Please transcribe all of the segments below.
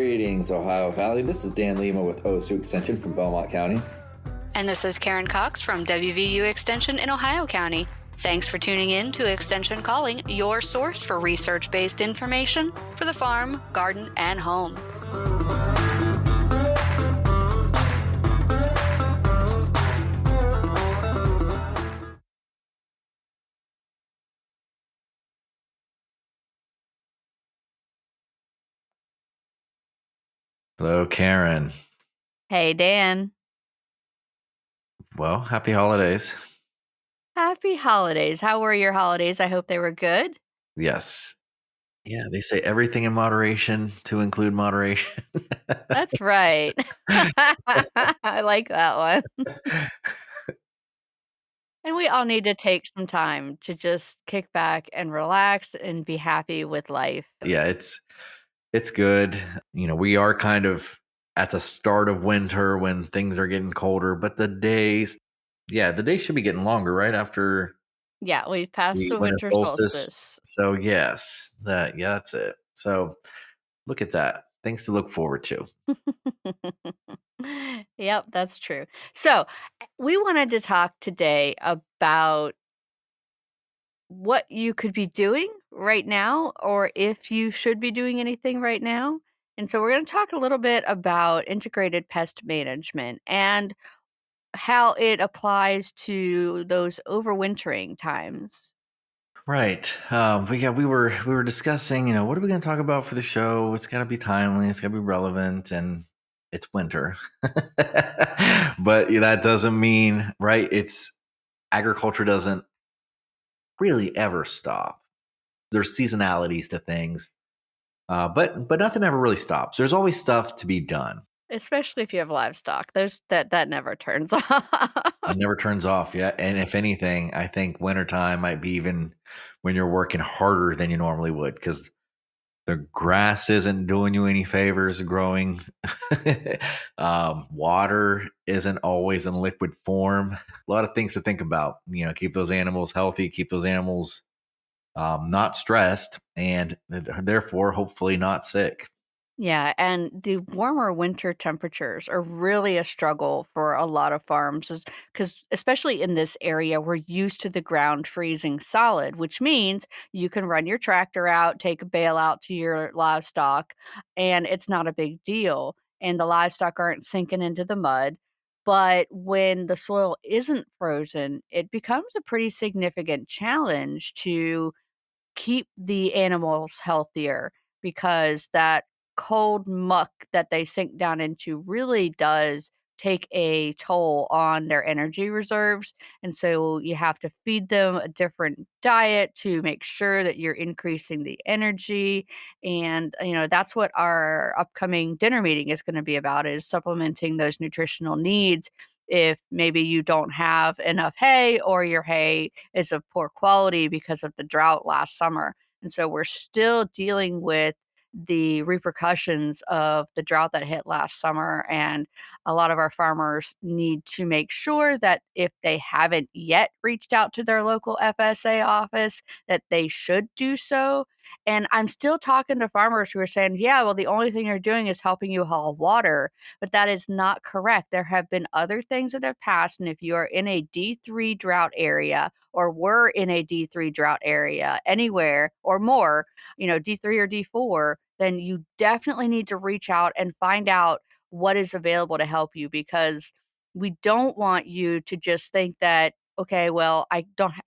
Greetings, Ohio Valley. This is Dan Lima with OSU Extension from Belmont County. And this is Karen Cox from WVU Extension in Ohio County. Thanks for tuning in to Extension Calling, your source for research-based information for the farm, garden, and home. Hello, Karen. Hey, Dan. Well, happy holidays. Happy holidays. How were your holidays? I hope they were good. Yes. Yeah, they say everything in moderation to include moderation. That's right. I like that one. And we all need to take some time to just kick back and relax and be happy with life. Yeah, it's good. You know, we are kind of at the start of winter when things are getting colder, but the days should be getting longer, right? After Yeah, we've passed the the winter winter solstice. solstice. So yes, that's it. So look at that. Things to look forward to. Yep, that's true. So, we wanted to talk today about what you could be doing right now, or if you should be doing anything right now. And so, we're going to talk a little bit about integrated pest management and how it applies to those overwintering times. Right. We were discussing, what are we going to talk about for the show? It's got to be timely. It's got to be relevant, and it's winter. But that doesn't mean, right? It's agriculture doesn't really ever stop. There's seasonalities to things, but nothing ever really stops. There's always stuff to be done. Especially if you have livestock. There's that never turns off. It never turns off yet. And if anything, I think wintertime might be even when you're working harder than you normally would, because the grass isn't doing you any favors growing. Water isn't always in liquid form. A lot of things to think about. Keep those animals healthy, keep those animals not stressed, and therefore hopefully not sick. Yeah, and the warmer winter temperatures are really a struggle for a lot of farms because especially in this area, we're used to the ground freezing solid, which means you can run your tractor out, take a bale out to your livestock, and it's not a big deal. And the livestock aren't sinking into the mud. But when the soil isn't frozen, it becomes a pretty significant challenge to keep the animals healthier because that cold muck that they sink down into really does take a toll on their energy reserves. And so you have to feed them a different diet to make sure that you're increasing the energy. And, that's what our upcoming dinner meeting is going to be about, is supplementing those nutritional needs if maybe you don't have enough hay or your hay is of poor quality because of the drought last summer. And so we're still dealing with the repercussions of the drought that hit last summer. And a lot of our farmers need to make sure that if they haven't yet reached out to their local FSA office, that they should do so. And I'm still talking to farmers who are saying, yeah, well, the only thing you're doing is helping you haul water. But that is not correct. There have been other things that have passed. And if you are in a D3 drought area or were in a D3 drought area anywhere or more, D3 or D4, then you definitely need to reach out and find out what is available to help you, because we don't want you to just think that, okay, well,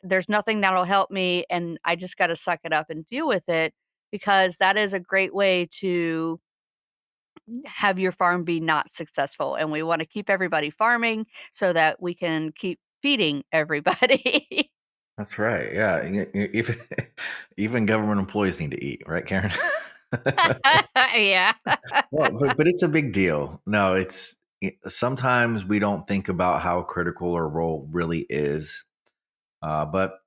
there's nothing that'll help me and I just got to suck it up and deal with it, because that is a great way to have your farm be not successful. And we want to keep everybody farming so that we can keep feeding everybody. That's right. Yeah. Even even government employees need to eat, right, Karen? Yeah. Well, but it's a big deal. No, sometimes we don't think about how critical our role really is. But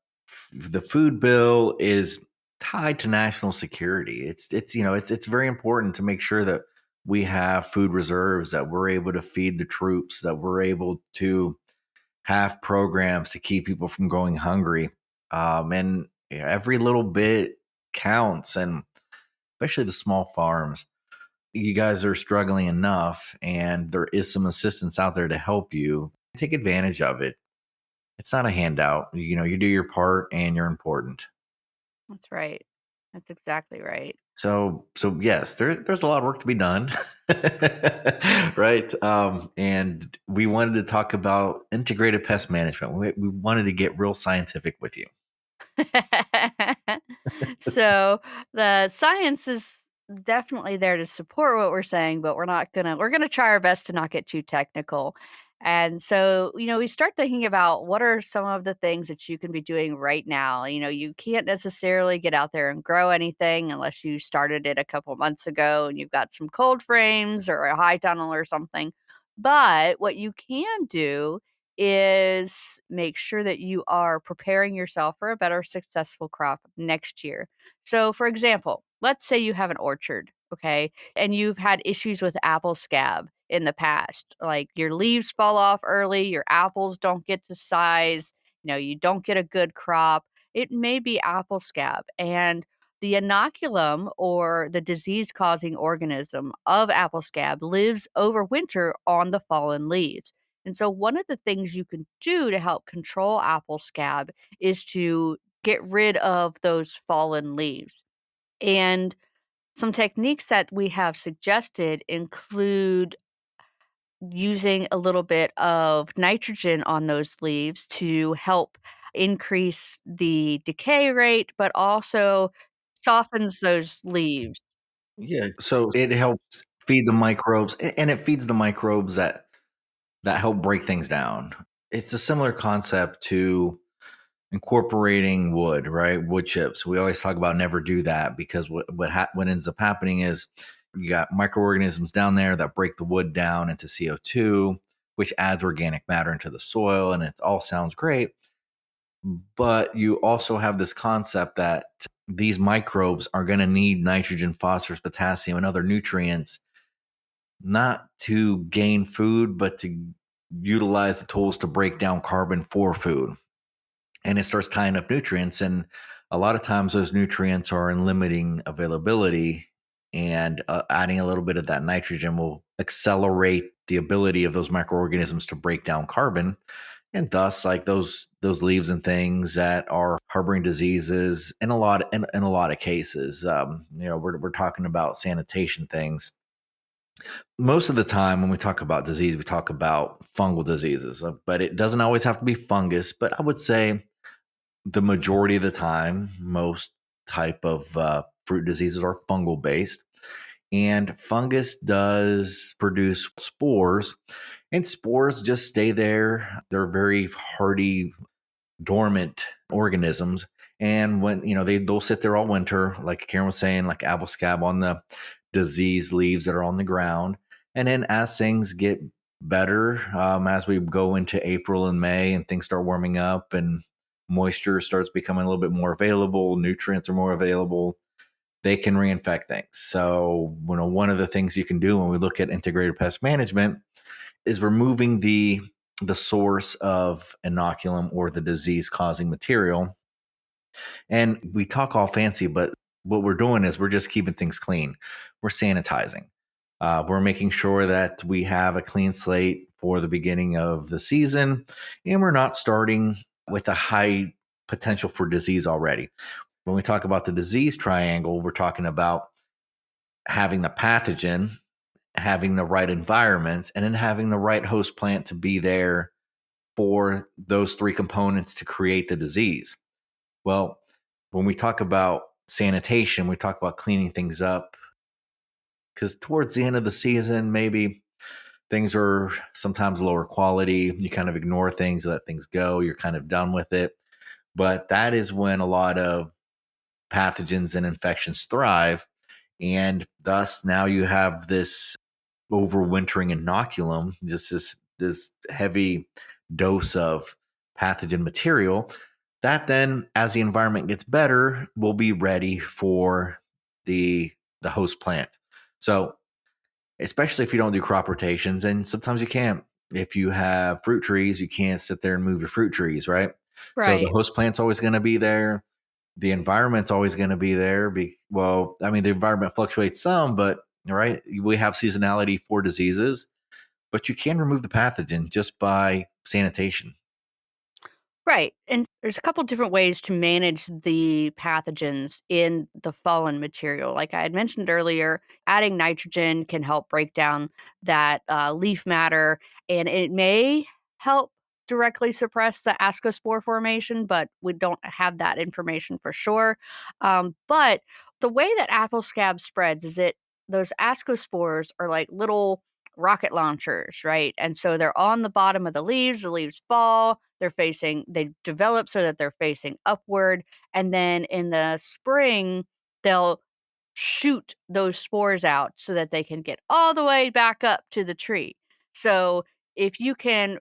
the food bill is tied to national security. It's very important to make sure that we have food reserves, that we're able to feed the troops, that we're able to have programs to keep people from going hungry. And every little bit counts, and especially the small farms. you guys are struggling enough and there is some assistance out there to help you, take advantage of it. It's not a handout. You do your part and you're important. That's right. That's exactly right. So yes, there's a lot of work to be done, right? And we wanted to talk about integrated pest management. We wanted to get real scientific with you. So, the science is definitely there to support what we're saying, but we're gonna try our best to not get too technical. And so, we start thinking about what are some of the things that you can be doing right now. You can't necessarily get out there and grow anything unless you started it a couple months ago and you've got some cold frames or a high tunnel or something. But what you can do is make sure that you are preparing yourself for a better successful crop next year. So, for example, let's say you have an orchard, okay, and you've had issues with apple scab in the past. Like your leaves fall off early, your apples don't get to size, you don't get a good crop. It may be apple scab. And the inoculum or the disease causing organism of apple scab lives over winter on the fallen leaves. And so, one of the things you can do to help control apple scab is to get rid of those fallen leaves. And some techniques that we have suggested include using a little bit of nitrogen on those leaves to help increase the decay rate, but also softens those leaves. Yeah. So it helps feed the microbes, and it feeds the microbes that help break things down. It's a similar concept to incorporating wood, right? Wood chips. We always talk about never do that because what ends up happening is you got microorganisms down there that break the wood down into CO2, which adds organic matter into the soil, and it all sounds great. But you also have this concept that these microbes are going to need nitrogen, phosphorus, potassium, and other nutrients not to gain food, but to utilize the tools to break down carbon for food. And it starts tying up nutrients. And a lot of times those nutrients are in limiting availability. And adding a little bit of that nitrogen will accelerate the ability of those microorganisms to break down carbon, and thus like those leaves and things that are harboring diseases in a lot of cases. We're talking about sanitation things. Most of the time when we talk about disease, we talk about fungal diseases, but it doesn't always have to be fungus. But I would say the majority of the time, most type of fruit diseases are fungal based, and fungus does produce spores, and spores just stay there. They're very hardy, dormant organisms. And when they'll sit there all winter, like Karen was saying, like apple scab on the diseased leaves that are on the ground. And then as things get better, as we go into April and May and things start warming up and moisture starts becoming a little bit more available, nutrients are more available, they can reinfect things. So, one of the things you can do when we look at integrated pest management is removing the source of inoculum or the disease causing material. And we talk all fancy, but what we're doing is we're just keeping things clean. We're sanitizing. We're making sure that we have a clean slate for the beginning of the season, and we're not starting with a high potential for disease already. When we talk about the disease triangle, we're talking about having the pathogen, having the right environment, and then having the right host plant to be there for those three components to create the disease. Well, when we talk about sanitation, we talk about cleaning things up because towards the end of the season, maybe things are sometimes lower quality. You kind of ignore things, let things go. You're kind of done with it. But that is when a lot of pathogens and infections thrive. And thus, now you have this overwintering inoculum, just this heavy dose of pathogen material that then, as the environment gets better, will be ready for the the host plant. So, especially if you don't do crop rotations, and sometimes you can't. If you have fruit trees, you can't sit there and move your fruit trees, right? So the Right. host plant's always going to be there. The environment's always going to be there. Well, I mean, the environment fluctuates some, but right? We have seasonality for diseases, but you can remove the pathogen just by sanitation. Right. And there's a couple different ways to manage the pathogens in the fallen material. Like I had mentioned earlier, adding nitrogen can help break down that leaf matter, and it may help directly suppress the ascospore formation, but we don't have that information for sure. But the way that apple scab spreads is those ascospores are like little rocket launchers, right? And so they're on the bottom of the leaves fall, they develop so that they're facing upward. And then in the spring, they'll shoot those spores out so that they can get all the way back up to the tree. So if you can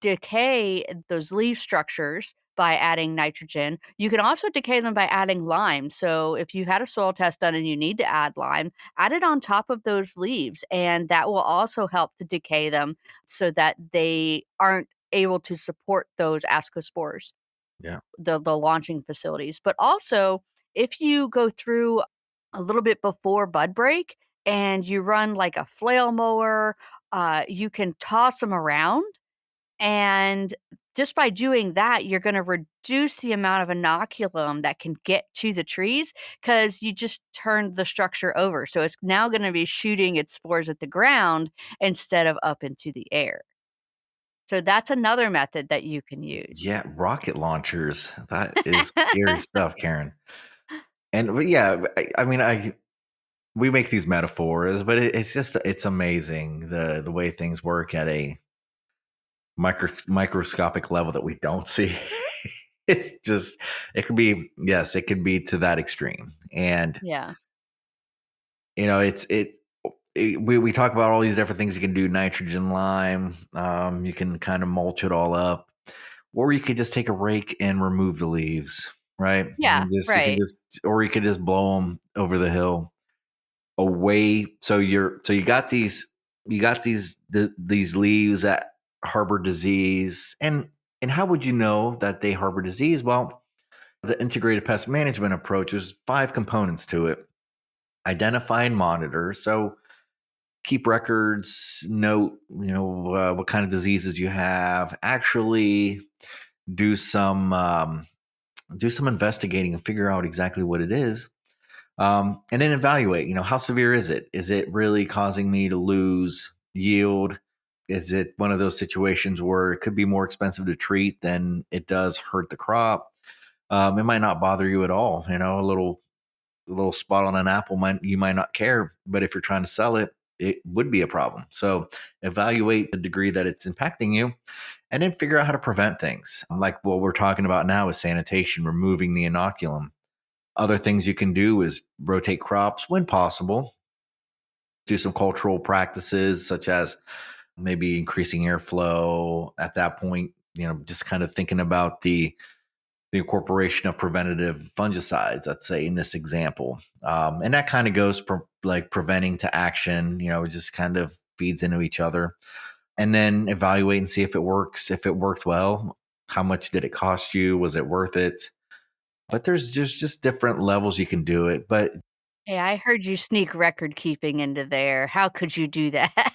decay those leaf structures by adding nitrogen. You can also decay them by adding lime. So if you had a soil test done and you need to add lime, add it on top of those leaves, and that will also help to decay them so that they aren't able to support those ascospores, Yeah. the launching facilities. But also, if you go through a little bit before bud break and you run like a flail mower, you can toss them around, and just by doing that, you're gonna reduce the amount of inoculum that can get to the trees because you just turned the structure over. So it's now gonna be shooting its spores at the ground instead of up into the air. So that's another method that you can use. Yeah, rocket launchers. That is scary stuff, Karen. And but yeah, I mean, I we make these metaphors, but it's just it's amazing the way things work at a microscopic level that we don't see. It's just it could be yes, it could be to that extreme, and Yeah. we talk about all these different things you can do: nitrogen, lime. You can kind of mulch it all up, or you could just take a rake and remove the leaves, right? Yeah, And just you can right. just or you could just blow them over the hill away. So you got these leaves that harbor disease, and how would you know that they harbor disease? Well, the integrated pest management approach is five components to it: identify and monitor. So keep records, note what kind of diseases you have. Actually, do some do some investigating and figure out exactly what it is. And then evaluate, how severe is it? Is it really causing me to lose yield? Is it one of those situations where it could be more expensive to treat than it does hurt the crop? It might not bother you at all. A little spot on an apple might you might not care, but if you're trying to sell it, it would be a problem. So evaluate the degree that it's impacting you, and then figure out how to prevent things. Like what we're talking about now is sanitation, removing the inoculum. Other things you can do is rotate crops when possible, do some cultural practices such as maybe increasing airflow at that point, just kind of thinking about the incorporation of preventative fungicides, let's say in this example. And that kind of goes like preventing to action, it just kind of feeds into each other. And then evaluate and see if it works. If it worked well, how much did it cost you? Was it worth it? But there's just different levels you can do it. But Hey, I heard you sneak record keeping into there. How could you do that?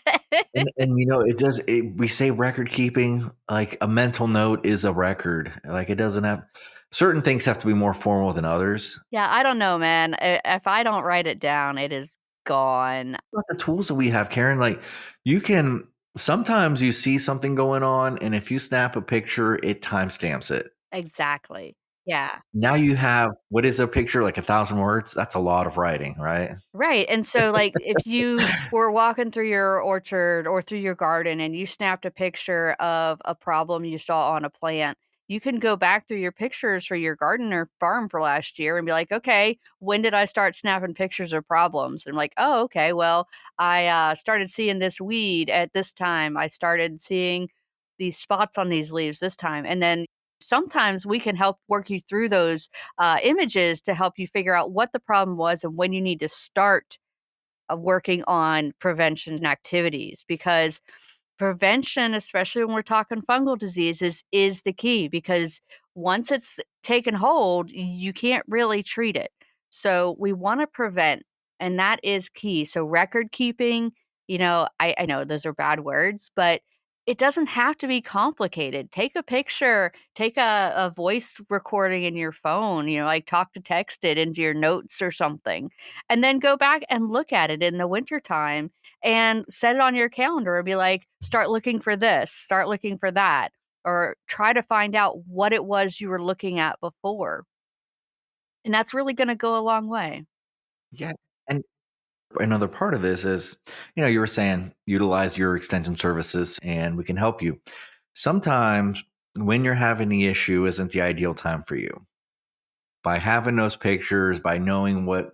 and we say record keeping, like a mental note is a record. Like it doesn't have certain things have to be more formal than others. Yeah, I don't know, man. If I don't write it down, it is gone. About the tools that we have, Karen, like you can sometimes you see something going on, and if you snap a picture, it timestamps it. Exactly. Yeah. Now you have what is a picture, like 1,000 words? That's a lot of writing, right? Right, and so, like, if you were walking through your orchard or through your garden and you snapped a picture of a problem you saw on a plant, you can go back through your pictures for your garden or farm for last year and be like, "Okay, when did I start snapping pictures of problems?" And I'm like, "Oh, okay, well, I, started seeing this weed at this time. I started seeing these spots on these leaves this time." And then sometimes we can help work you through those images to help you figure out what the problem was and when you need to start working on prevention activities, because prevention, especially when we're talking fungal diseases, is the key, because once it's taken hold, you can't really treat it. So we want to prevent. and that is key. So record keeping, I know those are bad words, but it doesn't have to be complicated. Take a picture, take a voice recording in your phone, like talk to text it into your notes or something, and then go back and look at it in the wintertime and set it on your calendar and be like, start looking for this, start looking for that, or try to find out what it was you were looking at before. And that's really gonna go a long way. Yeah. And another part of this is, you were saying utilize your extension services and we can help you. Sometimes when you're having the issue isn't the ideal time for you. By having those pictures, by knowing what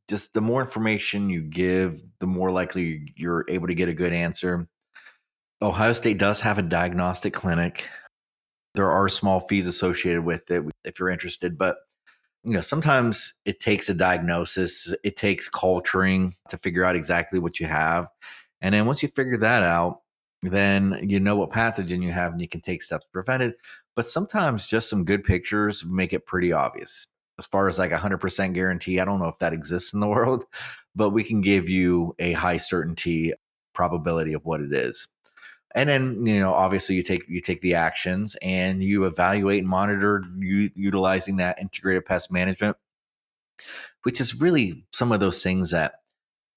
just the more information you give, the more likely you're able to get a good answer. Ohio State does have a diagnostic clinic. There are small fees associated with it if you're interested, but sometimes it takes a diagnosis, it takes culturing to figure out exactly what you have. And then once you figure that out, then you know what pathogen you have and you can take steps to prevent it. But sometimes just some good pictures make it pretty obvious. As far as like 100% guarantee, I don't know if that exists in the world, but we can give you a high certainty probability of what it is. And then, obviously you take the actions and you evaluate and monitor utilizing that integrated pest management, which is really some of those things that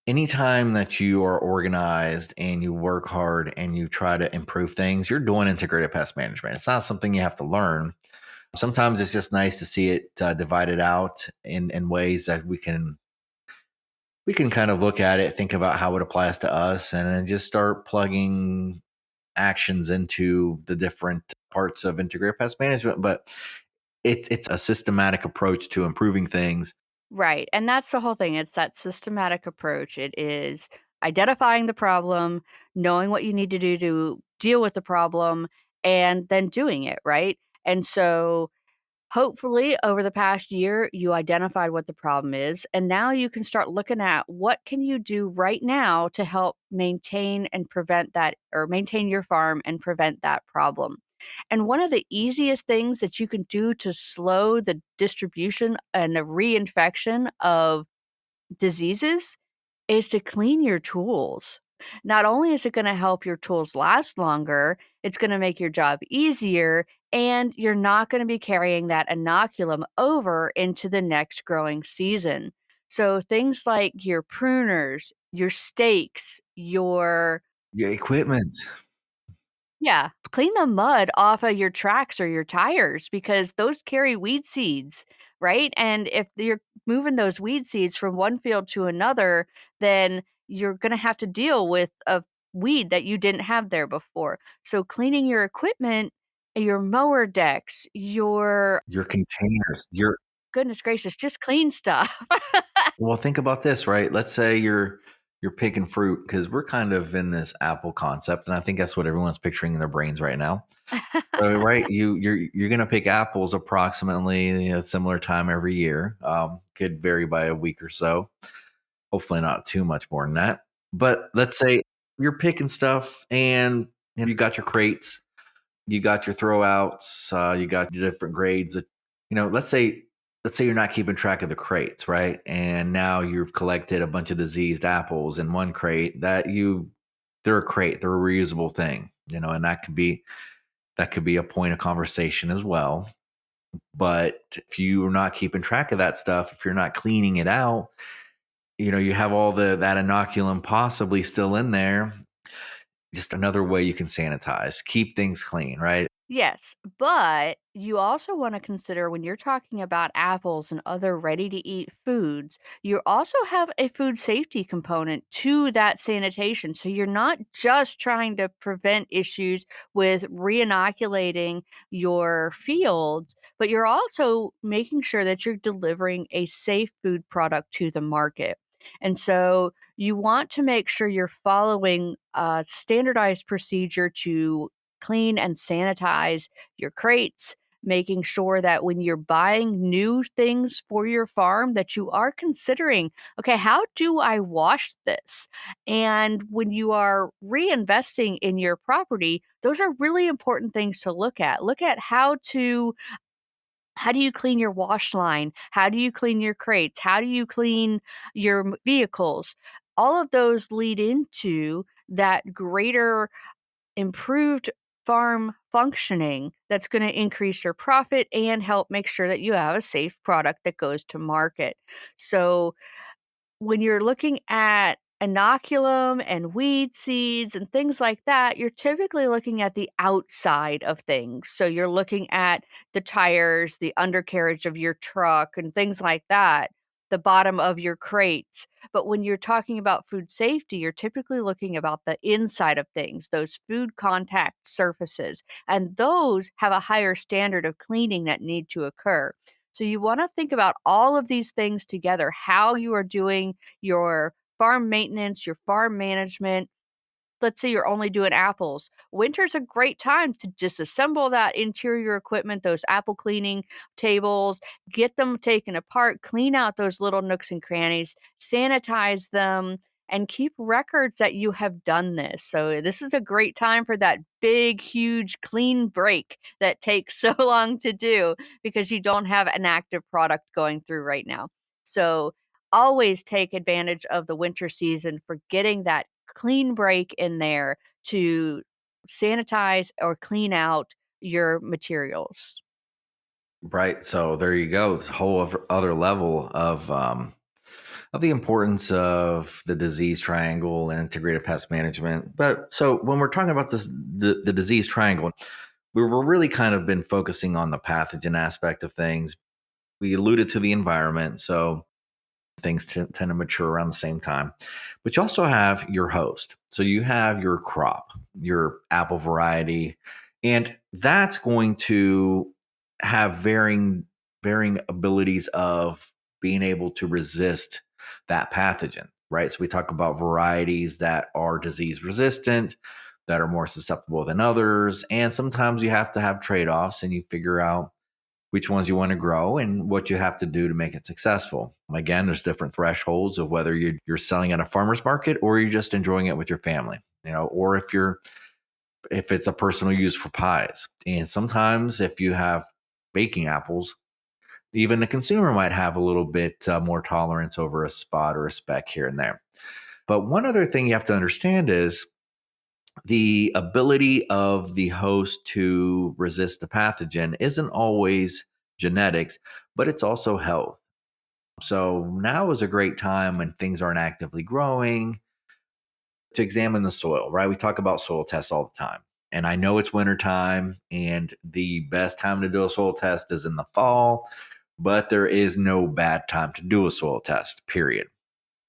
anytime that you are organized and you work hard and you try to improve things, you're doing integrated pest management. It's not something you have to learn. Sometimes it's just nice to see it divided out in ways that we can kind of look at it, think about how it applies to us, and then just start plugging actions into the different parts of integrated pest management. But it's a systematic approach to improving things. Right, and that's the whole thing, it's that systematic approach. It is identifying the problem, knowing what you need to do to deal with the problem, and then doing it, right? And so hopefully, over the past year, you identified what the problem is, and now you can start looking at what can you do right now to help maintain and prevent that, or maintain your farm and prevent that problem. And one of the easiest things that you can do to slow the distribution and the reinfection of diseases is to clean your tools. Not only is it going to help your tools last longer, it's going to make your job easier, and you're not going to be carrying that inoculum over into the next growing season. So things like your pruners, your stakes, your Yeah, equipment. yeah, clean the mud off of your tracks or your tires because those carry weed seeds, right? And if you're moving those weed seeds from one field to another, then you're going to have to deal with a weed that you didn't have there before. So cleaning your equipment, your mower decks, your Your containers, your goodness gracious, just clean stuff. well, think about this, right? Let's say you're picking fruit because we're kind of in this apple concept, and I think that's what everyone's picturing in their brains right now. So, right, you're gonna pick apples approximately a similar time every year. Could vary by a week or so. Hopefully, not too much more than that. But let's say you're picking stuff, and you got your crates, you got your throwouts, you got your different grades. Let's say you're not keeping track of the crates, right? And now you've collected a bunch of diseased apples in one crate they're a crate, they're a reusable thing, and that could be a point of conversation as well. But if you're not keeping track of that stuff, if you're not cleaning it out, you have all that inoculum possibly still in there. Just another way you can sanitize, keep things clean, right? Yes, but you also want to consider when you're talking about apples and other ready to eat foods, you also have a food safety component to that sanitation. So you're not just trying to prevent issues with reinoculating your fields, but you're also making sure that you're delivering a safe food product to the market. And so you want to make sure you're following a standardized procedure to clean and sanitize your crates, making sure that when you're buying new things for your farm that you are considering, okay, how do I wash this? And when you are reinvesting in your property, those are really important things to look at. Look at How do you clean your wash line? How do you clean your crates? How do you clean your vehicles? All of those lead into that greater improved farm functioning that's going to increase your profit and help make sure that you have a safe product that goes to market. So, when you're looking at inoculum and weed seeds and things like that, you're typically looking at the outside of things. So you're looking at the tires, the undercarriage of your truck, and things like that, the bottom of your crates. But when you're talking about food safety, you're typically looking about the inside of things, those food contact surfaces, and those have a higher standard of cleaning that need to occur. So you want to think about all of these things together, how you are doing your farm maintenance, your farm management. Let's say you're only doing apples. Winter's a great time to disassemble that interior equipment, those apple cleaning tables, get them taken apart, clean out those little nooks and crannies, sanitize them, and keep records that you have done this. So, this is a great time for that big, huge clean break that takes so long to do because you don't have an active product going through right now. So, always take advantage of the winter season for getting that clean break in there to sanitize or clean out your materials. Right. So there you go. This whole other level of the importance of the disease triangle and integrated pest management. But so when we're talking about this, the disease triangle, we're really kind of been focusing on the pathogen aspect of things. We alluded to the environment. So things tend to mature around the same time. But you also have your host. So you have your crop, your apple variety, and that's going to have varying abilities of being able to resist that pathogen, right? So we talk about varieties that are disease resistant, that are more susceptible than others, and sometimes you have to have trade-offs and you figure out which ones you want to grow and what you have to do to make it successful. Again, there's different thresholds of whether you're selling at a farmer's market or you're just enjoying it with your family, or if it's a personal use for pies. And sometimes if you have baking apples, even the consumer might have a little bit more tolerance over a spot or a speck here and there. But one other thing you have to understand is the ability of the host to resist the pathogen isn't always genetics, but it's also health. So now is a great time when things aren't actively growing to examine the soil, right? We talk about soil tests all the time. And I know it's winter time and the best time to do a soil test is in the fall, but there is no bad time to do a soil test, period.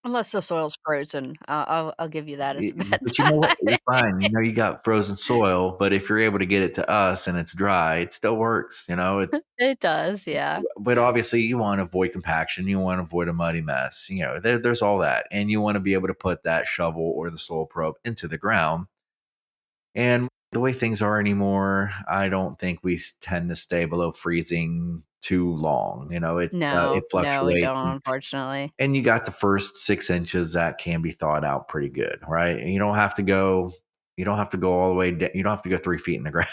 Unless the soil's frozen, I'll give you that as a bad But you know what? time. You're fine. You know you got frozen soil, but if you're able to get it to us and it's dry, it still works. It does, yeah. But obviously you want to avoid compaction, you want to avoid a muddy mess. There's all that, and you want to be able to put that shovel or the soil probe into the ground. And the way things are anymore, I don't think tend to stay below freezing too long. It No, no, we fluctuates. don't, unfortunately. And you got the first 6 inches that can be thawed out pretty good, right? And you don't have to go all the way down. You don't have to go 3 feet in the ground,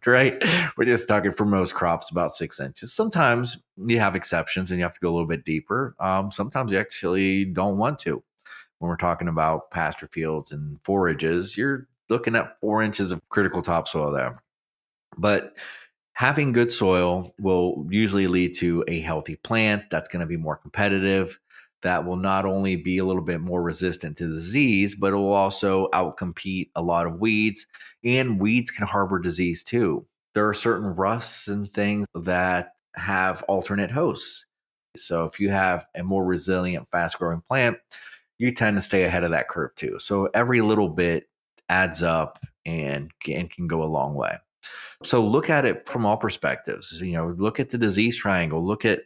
right? We're just talking for most crops about 6 inches. Sometimes you have exceptions and you have to go a little bit deeper. Sometimes you actually don't want to. When we're talking about pasture fields and forages, you're looking at 4 inches of critical topsoil there. But having good soil will usually lead to a healthy plant that's going to be more competitive, that will not only be a little bit more resistant to disease, but it will also outcompete a lot of weeds. And weeds can harbor disease too. There are certain rusts and things that have alternate hosts. So if you have a more resilient, fast growing plant, you tend to stay ahead of that curve too. So every little bit adds up and can go a long way. So look at it from all perspectives. Look at the disease triangle, look at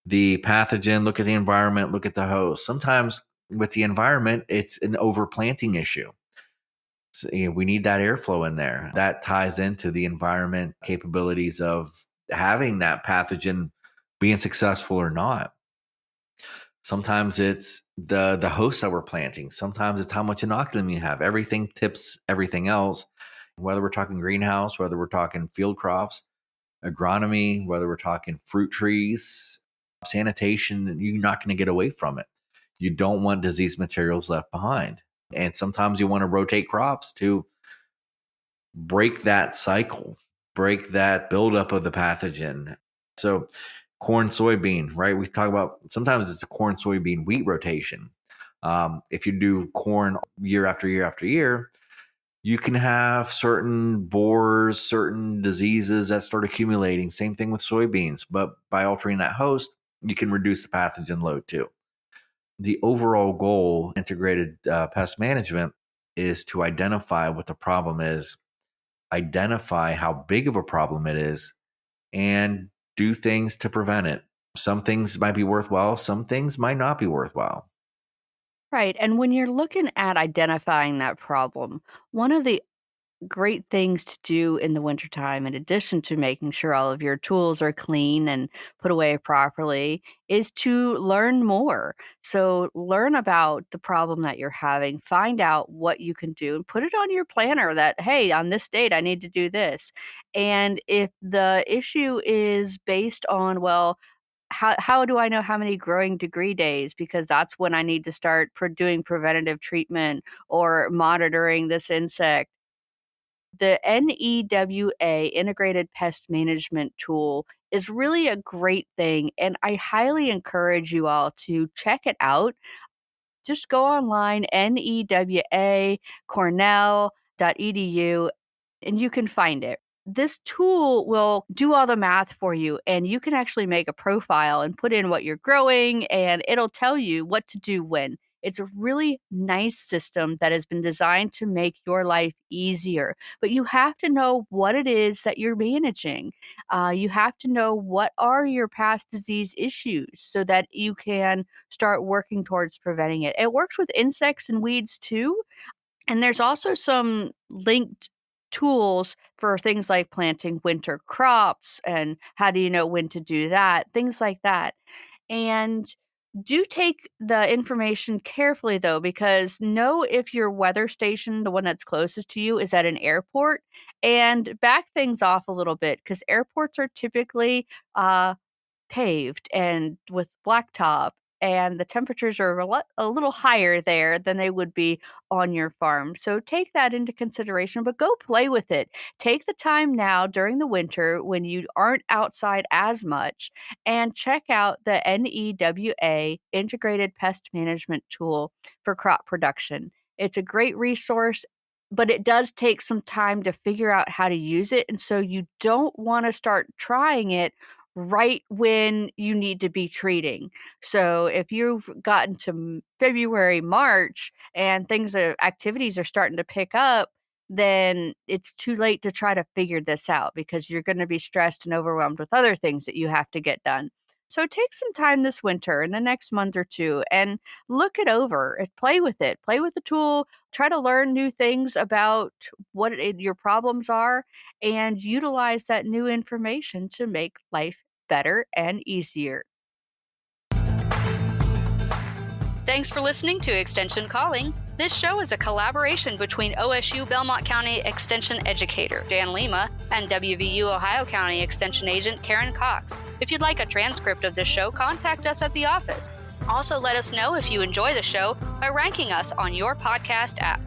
the pathogen, look at the environment, look at the host. Sometimes with the environment, it's an overplanting issue. So, we need that airflow in there. That ties into the environment capabilities of having that pathogen being successful or not. Sometimes it's the host that we're planting. Sometimes it's how much inoculum you have. Everything tips everything else. Whether we're talking greenhouse, whether we're talking field crops, agronomy, whether we're talking fruit trees, sanitation, you're not going to get away from it. You don't want disease materials left behind. And sometimes you want to rotate crops to break that cycle, break that buildup of the pathogen. So, corn, soybean, right? We talk about sometimes it's a corn, soybean, wheat rotation. If you do corn year after year after year, you can have certain borers, certain diseases that start accumulating. Same thing with soybeans, but by altering that host, you can reduce the pathogen load too. The overall goal, integrated pest management, is to identify what the problem is, identify how big of a problem it is, and do things to prevent it. Some things might be worthwhile, some things might not be worthwhile. Right. And when you're looking at identifying that problem, one of the great things to do in the wintertime, in addition to making sure all of your tools are clean and put away properly, is to learn more. So, learn about the problem that you're having, find out what you can do, and put it on your planner that, hey, on this date, I need to do this. And if the issue is based on, well, how do I know how many growing degree days? Because that's when I need to start doing preventative treatment or monitoring this insect. The NEWA, Integrated Pest Management Tool, is really a great thing, and I highly encourage you all to check it out. Just go online, NEWA, cornell.edu, and you can find it. This tool will do all the math for you, and you can actually make a profile and put in what you're growing, and it'll tell you what to do when. It's a really nice system that has been designed to make your life easier, but you have to know what it is that you're managing. You have to know what are your past disease issues so that you can start working towards preventing it. It works with insects and weeds too, and there's also some linked tools for things like planting winter crops and how do you know when to do that, things like that. And do take the information carefully though, because know if your weather station, the one that's closest to you, is at an airport, and back things off a little bit because airports are typically paved and with blacktop, and the temperatures are a little higher there than they would be on your farm. So take that into consideration, but go play with it. Take the time now during the winter when you aren't outside as much and check out the NEWA Integrated Pest Management Tool for crop production. It's a great resource, but it does take some time to figure out how to use it. And so you don't want to start trying it right when you need to be treating. So if you've gotten to February, March, and activities are starting to pick up, then it's too late to try to figure this out because you're going to be stressed and overwhelmed with other things that you have to get done. So take some time this winter and the next month or two and look it over and play with it. Play with the tool, try to learn new things about your problems are, and utilize that new information to make life better and easier. Thanks for listening to Extension Calling. This show is a collaboration between OSU Belmont County Extension Educator Dan Lima and WVU Ohio County Extension Agent Karen Cox. If you'd like a transcript of this show, contact us at the office. Also, let us know if you enjoy the show by ranking us on your podcast app.